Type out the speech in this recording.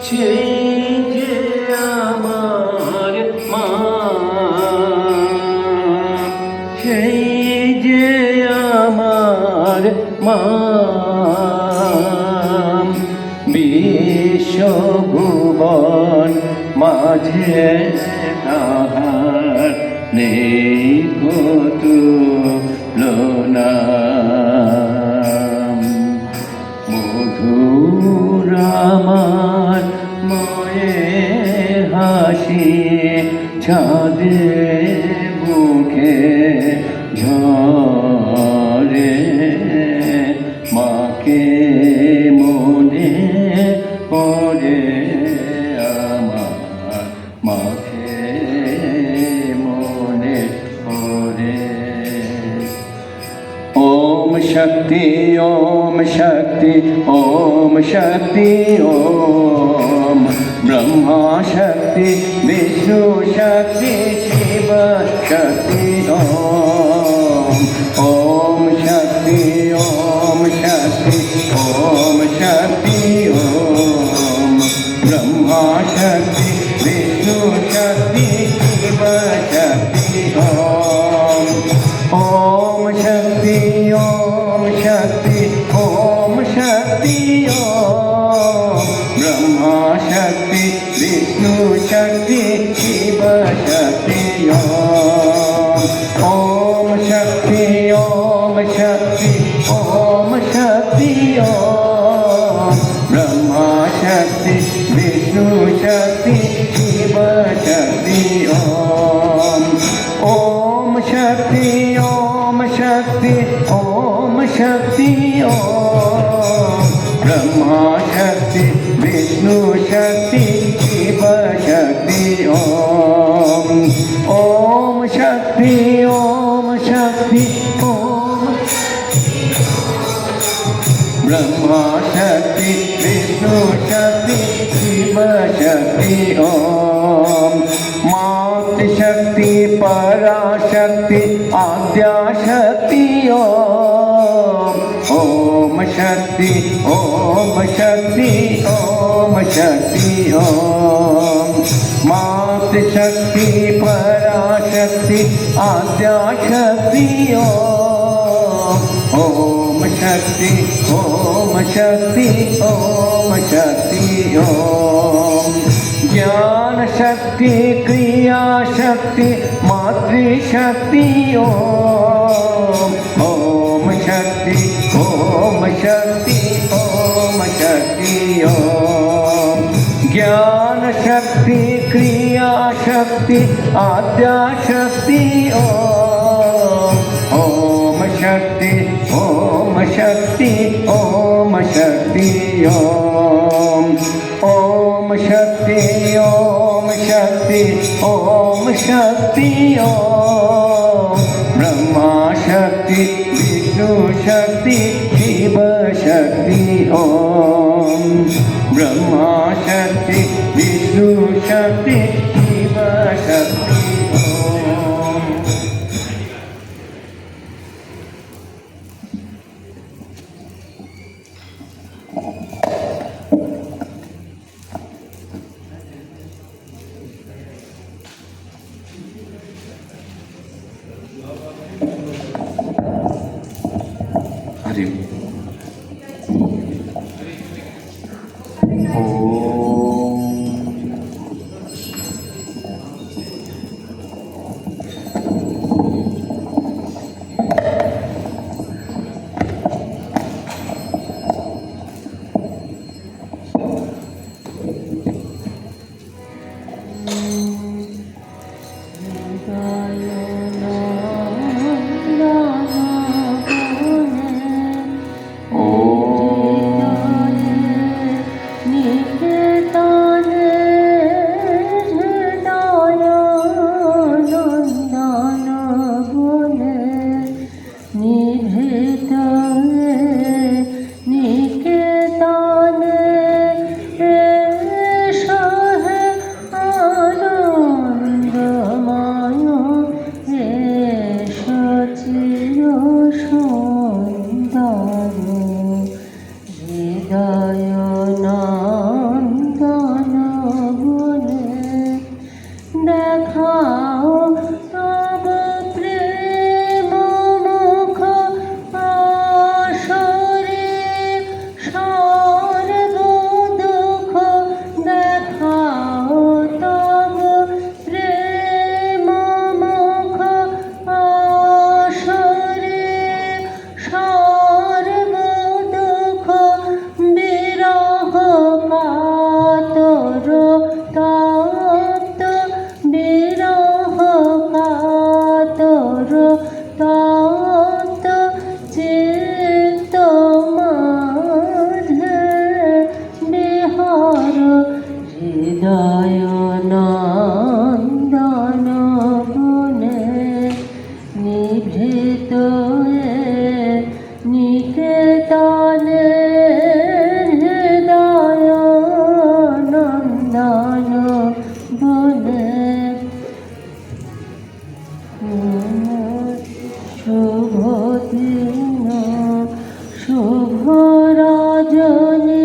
সেই যে আমার মা, সেই যে আমার মা, বিশ্বভুবন মাঝে তাহার নেই তুলনা। মধুর আমার মায়ের হাসি, চাঁদের বুকে ঝরে, মাকে মনে পড়ে আমার, মাকে মনে পড়ে। ওম শক্তি, ওম শক্তি, ওম শক্তি, ওম ব্রহ্মা শক্তি, বিষ্ণু শক্তি, শিব শক্তি। ওম শক্তি, ওম শক্তি, ওম শক্তি, ওম ব্রহ্মা শক্তি, বিষ্ণু শক্তি, শিব শক্তি। ওম শক্তি, ওম শক্তি, ওম শক্তি, ওম ব্রহ্মা শক্তি, বিষ্ণু শক্তি, শিব শক্তি। ওম শক্তি, ওম শক্তি, ওম শক্তি, ওম ব্রহ্মা শক্তি, বিষ্ণু শক্তি, শিব শক্তি। ওম শক্তি, ওম শক্তি, ওম শক্তি, ওম ব্রহ্মা শক্তি, বিষ্ণু শক্তি, শিব শক্তি। ওম শক্তি, ওম শক্তি, ওম ব্রহ্মা শক্তি, বিষ্ণু শক্তি, শিব শক্তি। মাতৃশক্তি, পরাশক্তি, আদ্যা শক্তি। ওম শক্তি, ওম শক্তি, ওম শক্তি। মাতৃশক্তি, পরাশক্তি, আদ্যা শক্তি। ओम शक्ति, ओम शक्ति, ओम शक्ति। ओम ज्ञान शक्ति, क्रिया शक्ति, मातृशक्ति। ओम शक्ति, ओम शक्ति, ओम शक्ति। ओम ज्ञान शक्ति, क्रिया शक्ति, आद्या शक्ति। ओम शक्ति, ओम शक्ति, ओम शक्ति। ओम शक्ति, ओम शक्ति, ओम शक्ति। ब्रह्मा शक्ति, विष्णु शक्ति, शिव शक्ति। ब्रह्मा शक्ति, विष्णु शक्ति, शिव शक्ति। हरि হৃদয় নন্দন শুভ রজনী